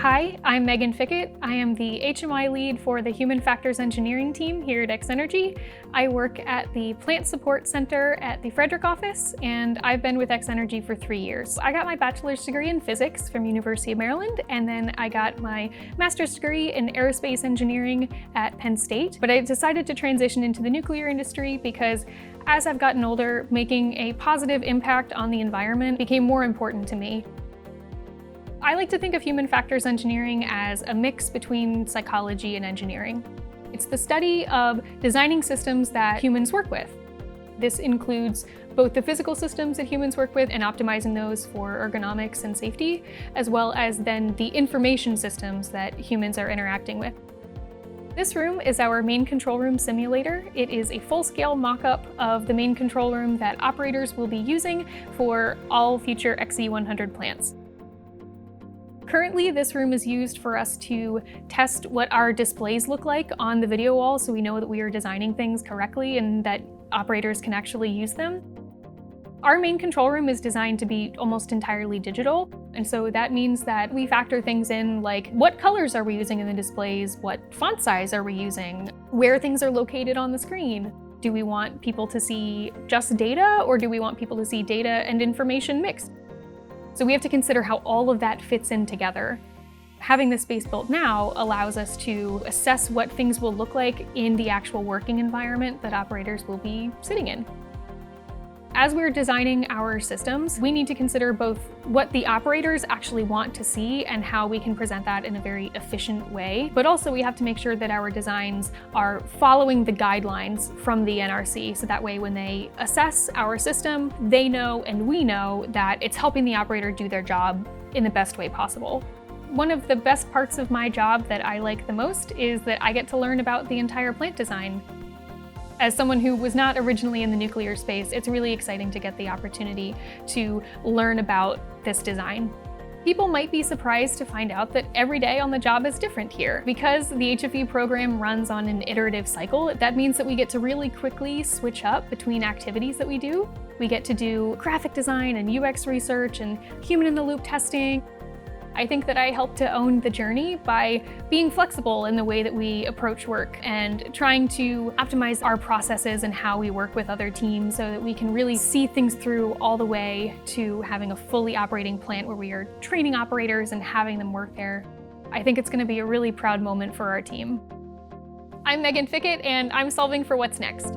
Hi, I'm Meghan Fickett. I am the HMI lead for the Human Factors Engineering team here at X-Energy. I work at the Plant Support Center at the Frederick office, and I've been with X-Energy for 3 years. I got my bachelor's degree in physics from University of Maryland, and then I got my master's degree in aerospace engineering at Penn State. But I decided to transition into the nuclear industry because as I've gotten older, making a positive impact on the environment became more important to me. I like to think of human factors engineering as a mix between psychology and engineering. It's the study of designing systems that humans work with. This includes both the physical systems that humans work with and optimizing those for ergonomics and safety, as well as then the information systems that humans are interacting with. This room is our main control room simulator. It is a full-scale mock-up of the main control room that operators will be using for all future XE100 plants. Currently, this room is used for us to test what our displays look like on the video wall so we know that we are designing things correctly and that operators can actually use them. Our main control room is designed to be almost entirely digital, and so that means that we factor things in like what colors are we using in the displays, what font size are we using, where things are located on the screen. Do we want people to see just data, or do we want people to see data and information mixed? So we have to consider how all of that fits in together. Having this space built now allows us to assess what things will look like in the actual working environment that operators will be sitting in. As we're designing our systems, we need to consider both what the operators actually want to see and how we can present that in a very efficient way, but also we have to make sure that our designs are following the guidelines from the NRC, so that way when they assess our system, they know and we know that it's helping the operator do their job in the best way possible. One of the best parts of my job that I like the most is that I get to learn about the entire plant design. As someone who was not originally in the nuclear space, it's really exciting to get the opportunity to learn about this design. People might be surprised to find out that every day on the job is different here. Because the HFE program runs on an iterative cycle, that means that we get to really quickly switch up between activities that we do. We get to do graphic design and UX research and human-in-the-loop testing. I think that I help to own the journey by being flexible in the way that we approach work and trying to optimize our processes and how we work with other teams so that we can really see things through all the way to having a fully operating plant where we are training operators and having them work there. I think it's going to be a really proud moment for our team. I'm Meghan Fickett, and I'm solving for what's next.